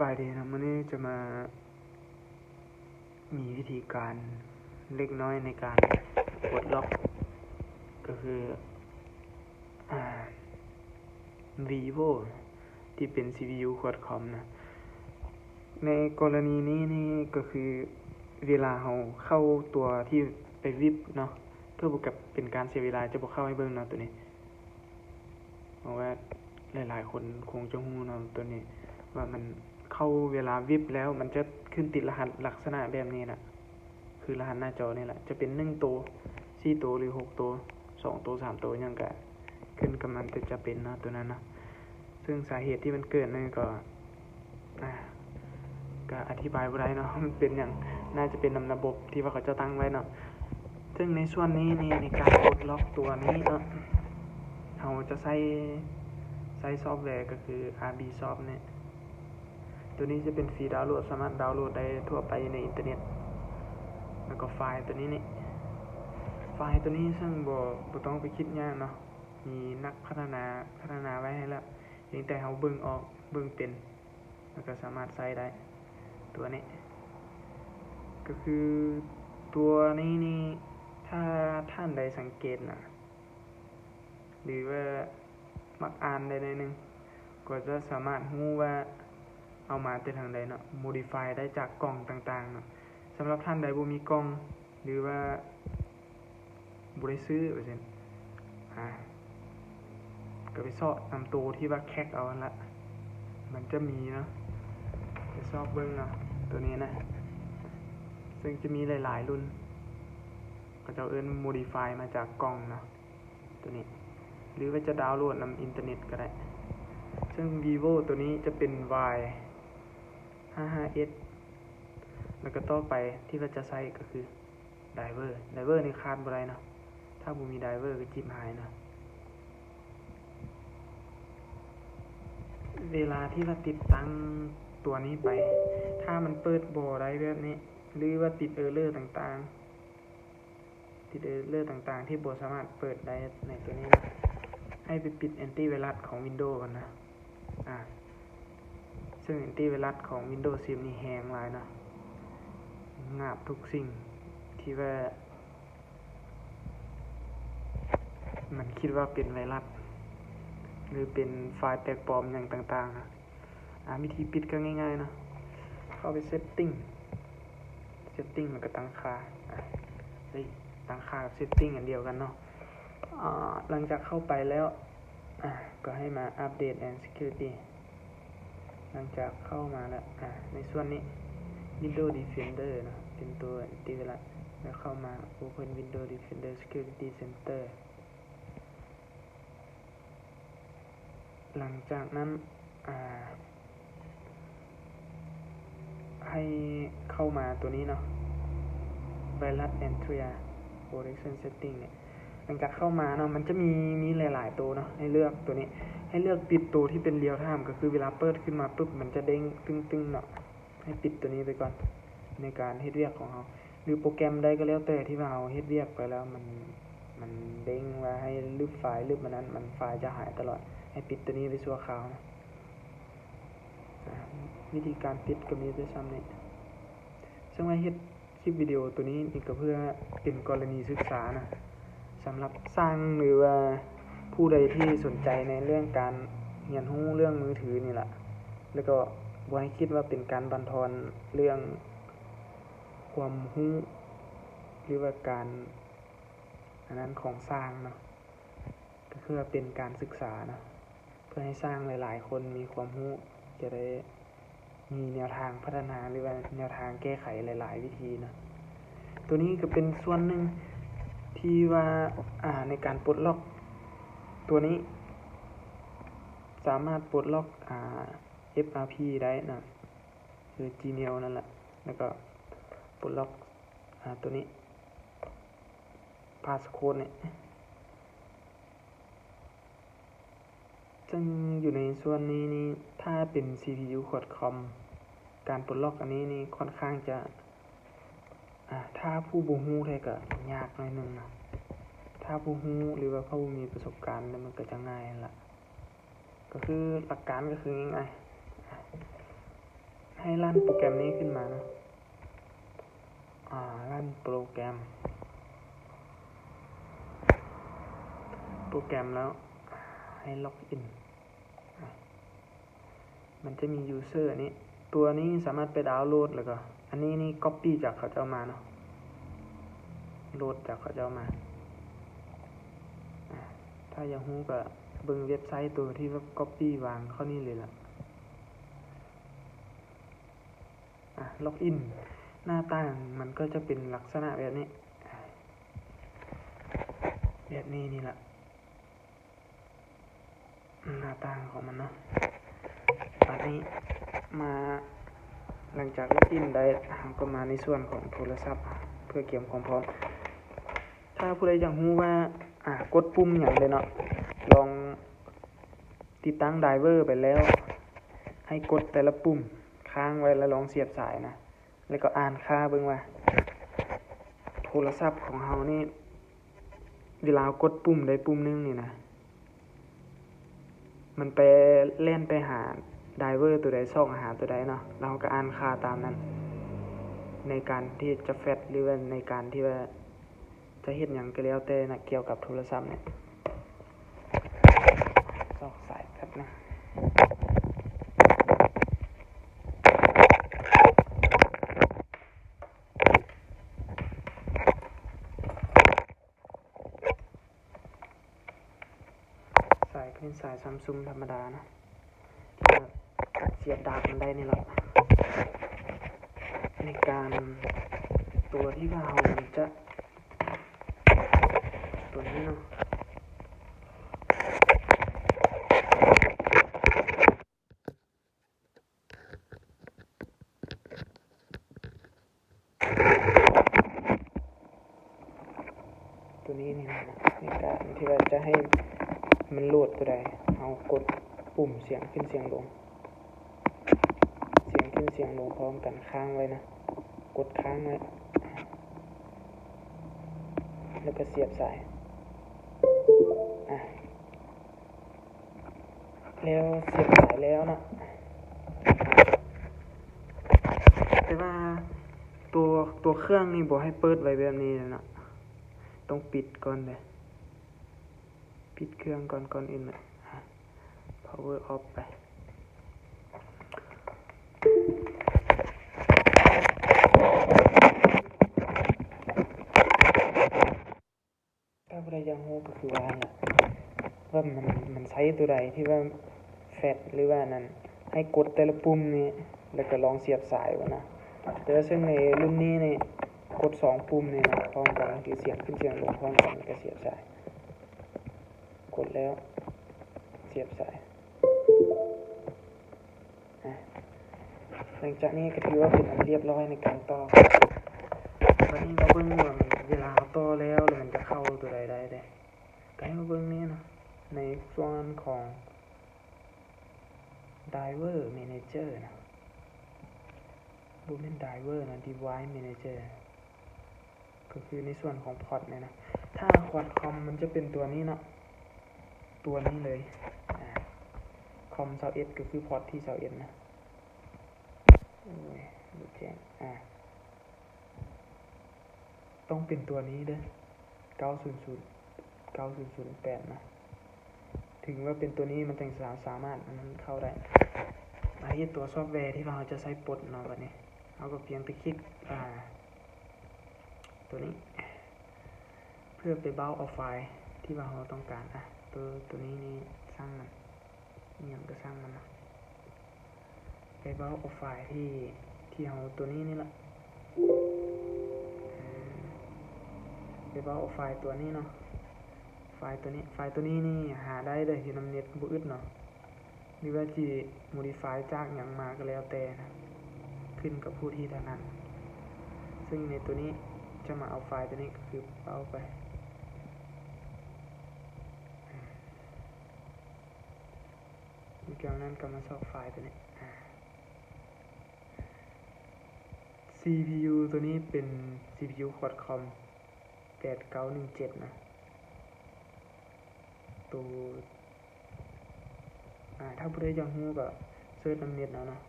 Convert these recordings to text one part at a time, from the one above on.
บายดีนะวันนี้จะมามีวิธีการเล็กน้อยในการปลดล็อกก็คือvivo ที่เป็น CPU Quad-Core นะในกรณีนี้นี่ก็คือเวลาเราเข้าตัวที่ไปวิบเนาะเพื่อกับเป็นการเสียเวลาจะบอกเข้าให้เบิ่งเนาะตัวนี้เพราะว่าหลายๆคนคงจะรู้เนาะตัวนี้ว่ามันเข้าเวลาวิบแล้วมันจะขึ้นติดรหัสลักษณะแบบนี้นะคือรหัสหน้าจอนี่แหละจะเป็น1ตัว4ตัวหรือ6ตัว2ตัว3ตัวยังก็ขึ้นกับมันจะเป็นนะตัวนั้นนะซึ่งสาเหตุที่มันเกิดนั่นก็อธิบายบ่ได้เนาะมันเป็นอย่างน่าจะเป็นระบบที่ว่าเขาจะตั้งไว้เนาะซึ่งในส่วนนี้นี่ในการปลดล็อกตัวนี้เนาะเราจะใช้ซอฟต์แวร์ก็คือ RBSoft เนี่ยตัวนี้จะเป็นฟรีดาวน์โหลดสามารถดาวน์โหลดได้ทั่วไปในอินเทอร์เน็ตแล้วก็ไฟล์ตัวนี้ซึ่งบ่ต้องไปคิดยากเนาะมีนักพัฒนาไว้ให้แล้วเพียงแต่เราเบิ่งเป็นแล้วก็สามารถใช้ได้ตัวนี้ก็คือตัวนี้นี่ถ้าท่านใดสังเกตนะหรือว่ามักอ่านได้หน่อยนึงก็จะสามารถรู้ว่าเอามาแต่ทางใดเนาะ modify ได้จากกล่องต่างๆเนาะสำหรับท่านใดบ่มีกล่องหรือว่าบ่ได้ซื้อว่าซั่นก็ไปเซาะนำตัวที่ว่าแคกเอาละมันจะมีเนาะไปซอกเบิ่งเนาะตัวนี้นะซึ่งจะมีหลายๆรุ่นก็จะmodify มาจากกล่องเนาะตัวนี้หรือว่าจะดาวน์โหลดนำอินเทอร์เน็ตก็ได้ซึ่ง vivo ตัวนี้จะเป็น Y55s แล้วก็ต่อไปที่เราจะใช้ก็คือ driver นี่ขาดบ่ได้เนาะถ้าบ่มี driver ก็จิบหายเนาะเวลาที่เราติดตั้งตัวนี้ไปถ้ามันเปิดบ่ได้แบบนี้หรือว่าติดเออร์เลอร์ต่างๆที่บ่สามารถเปิดได้ในตัวนี้นะให้ไปปิดแอนตี้ไวรัสของ Windows ก่อนนะซึ่งแอนตี้ไวรัสของ Windows 10นี่แฮงหลายนะงาบทุกสิ่งที่ว่ามันคิดว่าเป็นไวรัสหรือเป็นไฟล์แปลกปลอมอย่างต่างๆนะวิธีปิดก็ง่ายๆนะเข้าไป setting แล้วก็ตั้งค่าตั้งค่ากับ setting อันเดียวกันเนาะหลังจากเข้าไปแล้วก็ให้มา update and security หลังจากเข้ามาแล้วในส่วนนี้ Windows Defender นะเป็นตัว antivirus แล้วเข้ามา Open Windows Defender Security Center หลังจากนั้นให้เข้ามาตัวนี้เนาะ Virus Entry Protection Setting เนี่ยหลังจากเข้ามาเนาะมันจะมีหลายๆตัวเนาะให้เลือกตัวนี้ให้เลือกปิดตัวที่เป็นเรียลไทม์ก็คือเวลาเปิดขึ้นมาปุ๊บมันจะเด้งตึ้งๆเนาะให้ปิดตัวนี้ไปก่อนในการเฮ็ดเวียกของเราหรือโปรแกรมใดก็แล้วแต่ที่ว่าเราเฮ็ดเวียกไปแล้วมันเด้งว่าให้ลบไฟล์ลบมันไฟล์จะหายตลอดให้ปิดตัวนี้ไปชั่วคราวนะวิธีการปิดก็มีด้วยซ้ำนี่ซึ่งว่าเฮ็ดคลิปวิดีโอตัวนี้นี่ก็เพื่อเป็นกรณีศึกษานะสำหรับสร้างหรือว่าผู้ใดที่สนใจในเรื่องการเรียนรู้เรื่องมือถือนี่แหละแล้วก็บ่ให้คิดว่าเป็นการบั่นทอนเรื่องความรู้หรือว่าการอันนั้นของสร้างเนาะก็คือเป็นการศึกษาเนาะเพื่อให้สร้างหลายๆคนมีความรู้จะได้มีแนวทางพัฒนาหรือว่าแนวทางแก้ไขหลายๆวิธีนะตัวนี้ก็เป็นส่วนหนึ่งที่ว่าในการปลดล็อกตัวนี้สามารถปลดล็อกFRP ได้นะคือ Gmail นั่นแหละแล้วก็ปลดล็อกตัวนี้ Passcode เนี่ยซึ่งอยู่ในส่วนนี้นี่ถ้าเป็น CPU Quad-Core การปลดล็อกอันนี้นี่ค่อนข้างจะถ้าผู้บ่รู้แท้ก็ยากหน่อยนึงนะถ้าผู้รู้หรือว่าเขามีประสบการณ์มันก็จะง่ายนั่นล่ะก็คือหลักการก็คือง่าย ให้ลั่นโปรแกรมนี้ขึ้นมานะลั่นโปรแกรมแล้วให้ล็อกอินมันจะมี user อันนี้ตัวนี้สามารถไปดาวน์โหลดแล้วก็อันนี้นี่ copy จากเขาเจ้ามาเนาะโหลดจากเขาเจ้ามาถ้าอยากรู้ก็เบิ่งเว็บไซต์ตัวที่ว่า copy วางเข้านี่เลยล่ะล็อกอินหน้าต่างมันก็จะเป็นลักษณะแบบนี้นี่แหละหน้าต่างของมันเนาะอันนี้มาหลังจากล็อกอินได้ก็มาในส่วนของโทรศัพท์เพื่อเก็บความพร้อมถ้าผู้ใดอยากรู้ว่ากดปุ่มอย่างเลยเนาะลองติดตั้งไดเวอร์ไปแล้วให้กดแต่ละปุ่มค้างไว้แล้วลองเสียบสายนะแล้วก็อ่านค่าเบิ่งว่าโทรศัพท์ของเฮานี่เวลากดปุ่มใดปุ่มนึงนี่นะมันไปเล่นไปหาไดเวอร์ตัวใดส่องหาตัวใดเนาะเราก็อ่านค่าตามนั้นในการที่จะแฟลชหรือว่าในการที่ว่าจะเฮ็ดหยังก็แล้วแต่นะเกี่ยวกับโทรศัพท์เนี่ยซอกสายแป๊บนะสายเป็นสายซัมซุงธรรมดานะเสียบดาบมันได้นี่แหละในการตัวที่ว่าเราจะตัวนี้เนาะตัวนี้นี่นะในการที่ว่าจะให้มันโหลดตัวใดเอากดปุ่มเสียงขึ้นเสียงลงเสียงขึ้นเสียงลงพร้อมกันค้างไว้นะกดค้างไว้แล้วก็เสียบสายแล้วเสียบสายแล้วนะแต่ว่าตัวเครื่องนี่บอกให้เปิดไว้แบบนี้นะต้องปิดก่อนเลยปิดเครื่องก่อนอื่นเลย power off ไปถ้าผู้ใดยังรู้ก็คือว่ามันใช้ตัวใดที่ว่าแฟลชหรือว่านั้นให้กดแต่ละปุ่มนี้แล้วก็ลองเสียบสายวะนะแต่ซึ่งในรุ่นนี้นี่กด2ปุ่มนี่นะพร้อมกันคือเสียงขึ้นเสียงลงพร้อมกันก็เสียบสายกดแล้วเสียบสายหลังจากนี้ก็ถือว่าเป็นอันเรียบร้อยในการต่อตอนนี้เราเบิ่งว่ามันเวลาต่อแล้วมันจะเข้าตัวใดได้เด้ก็ให้มาเบิ่งนี่นะในส่วนของ Driver Manager นะบ่แม่น Driver นะ Device Manager ก็คือในส่วนของพอร์ตเนี่ยนะถ้าคอร์ดคอมมันจะเป็นตัวนี้เนาะตัวนี้เลยคอม21ก็คือพอร์ตที่21นะดูแจ้งต้องเป็นตัวนี้เด้อ900 9008นะถึงว่าเป็นตัวนี้มันถึงสามารถมันเข้าได้อันนี้ตัวซอฟต์แวร์ที่เราจะใช้ปลดเนาะบัดนี้เราก็เพียงไปคลิกตัวนี้เพื่อไปเบ้าเอาไฟล์ที่เราต้องการตัวนี้นี่สร้างมันเนี่ยก็สร้างมันนะไปเบ้าเอาไฟล์ที่เราตัวนี้นี่แหละไปเบ้าเอาไฟล์ตัวนี้เนาะไฟล์ตัวนี้นี่หาได้เลยที่นำเน็ตบ่อึดเนาะหรือว่าที่ modify จากอย่างมาก็แล้วแต่นะขึ้นกับผู้ที่ถนัดซึ่งในตัวนี้จะมาเอาไฟล์ตัวนี้ก็คือเอาไปจากนั้นก็มาซอกไฟล์ตัวนี้CPU ตัวนี้เป็น CPU Qualcomm 8917นะตัวถ้าผู้ใดอยากรู้ก็เสิร์ชนำเน็ตเอาเนาะ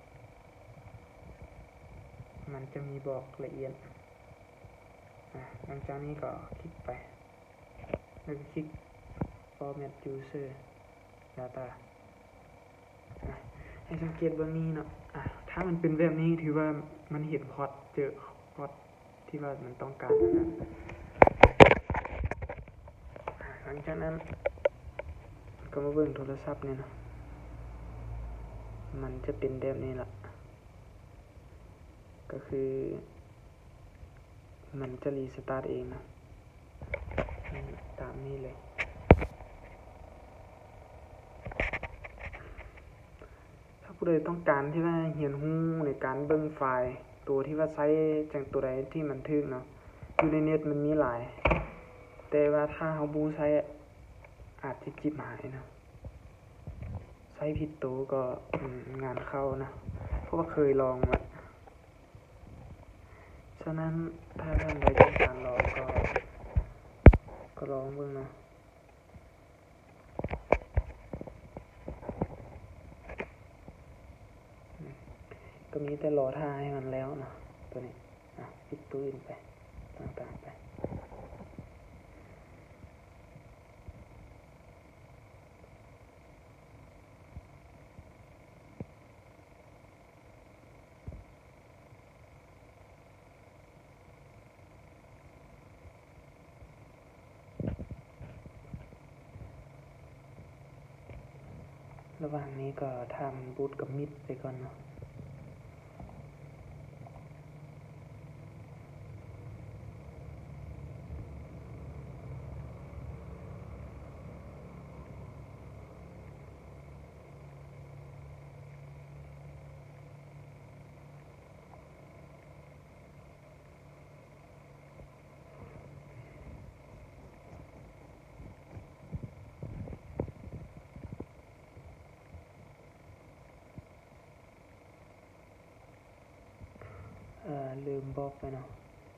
มันจะมีบอกละเอียดหลังจากนี้ก็คลิกไปแล้วก็คลิก format user data ให้สังเกตเบื้องนี้เนาะถ้ามันเป็นแบบนี้ถือว่ามันเห็นพอร์ตเจอพอร์ตที่ว่ามันต้องการนะหลังจากนั้นก็มาเบิ่งโทรศัพท์เนี่ยนะมันจะเป็นแบบนี้ละก็คือมันจะรีสตาร์ทเองนะตามนี้เลยถ้าผู้ใดต้องการที่ว่าเรียนรู้ในการเบิ่งไฟล์ตัวที่ว่าใช้จังตัวใดที่มันถึกเนาะอยู่ในเน็ตมันมีหลายแต่ว่าถ้าเฮาบ่ใช้อาจจะจิบหายนะใช้ผิดตัวก็งานเข้านะเพราะว่าเคยลองมาฉะนั้นถ้าท่านใดต้องการลองก็ลองเบิ่งนะก็มีแต่รอท่าให้มันแล้วนะตัวนี้ปิดตัวอื่นไปต่างๆไประหว่างนี้ก็ทำบูตกับมิดไปก่อนเนาะลืมบอกไปเนาะ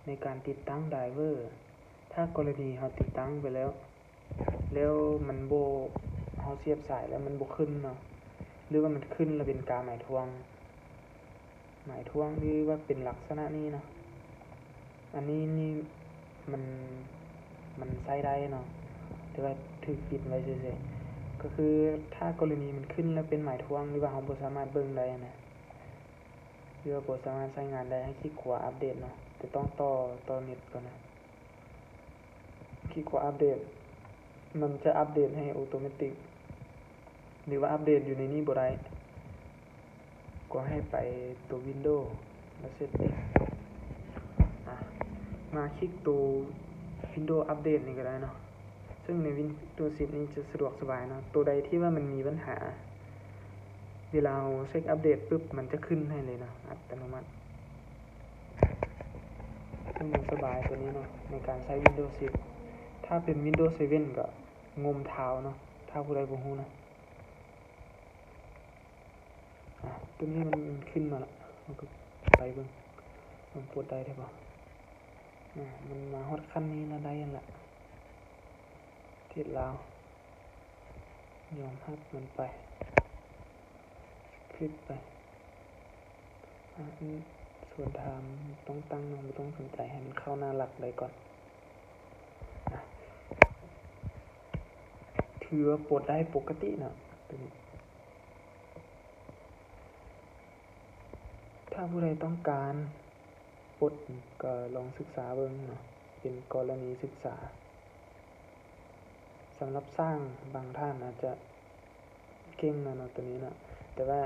ในการติดตั้งไดเวอร์ถ้ากรณีเราติดตั้งไปแล้วมันโบเราเสียบสายแล้วมันบ่ขึ้นเนาะหรือว่ามันขึ้นแล้วเป็นกาหมายทวงหรือว่าเป็นลักษณะนี้เนาะอันนี้นี่มันใช้ได้เนาะแต่ว่าถูกปิดไว้เฉยๆก็คือถ้ากรณีมันขึ้นแล้วเป็นหมายทวงหรือว่าเราบ่สามารถเบิ่งได้นะหรือว่าบ่สามารถใช้งานได้ให้คลิกขวาอัปเดตเนาะแต่ต้องต่อเน็ตก่อนนะคลิกขวาอัปเดตมันจะอัปเดตให้ออโตเมติกหรือว่าอัปเดตอยู่ในนี้บ่ได้ก็ให้ไปตัว Windows แล้วเซตติ้งมาคลิกตัว Windows อัปเดตนี่ก็ได้เนาะซึ่งใน Windows 10นี้จะสะดวกสบายเนาะตัวใดที่ว่ามันมีปัญหาเวลาเราเช็คอัปเดตปุ๊บมันจะขึ้นให้เลยนะอัตโนมัติซึ่งมันสบายตัวนี้เนาะในการใช้ Windows 10ถ้าเป็น Windows 7ก็งมเท้าเนาะถ้าผู้ใดบ่ฮู้นะตัวนี้มันขึ้นมาละมันก็ไปเบิ่งมันปวดได้ได้บ่มันมาฮอดขั้นนี้แล้วได้ยังล่ะเทศลาวยอมรับมันไปคลิกไปส่วนทำต้องตั้งไม่ต้องสนใจให้มันเข้าหน้าหลักเลยก่อนถือว่าปลดได้ปกตินะตัวนี้ถ้าผู้ใดต้องการปลดก็ลองศึกษาเบิ่งเนาะเป็นกรณีศึกษาสำหรับสร้างบางท่านอาจจะเก่งนะเนาะตัวนี้เนาะแต่ว่า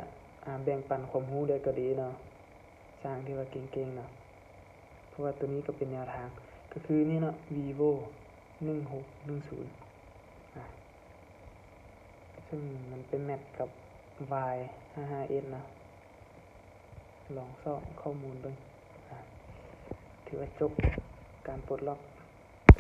แบ่งปันความรู้ได้ก็ดีเนาะสร้างที่ว่าเก่งๆเนาะเพราะว่าตัวนี้ก็เป็นแนวทางก็คือนี่เนาะ Vivo 1610ซึ่งมันเป็นแมทกับ Y 55s นะลองซ่อมข้อมูลเบิ่งถือว่าจบการปลดล็อก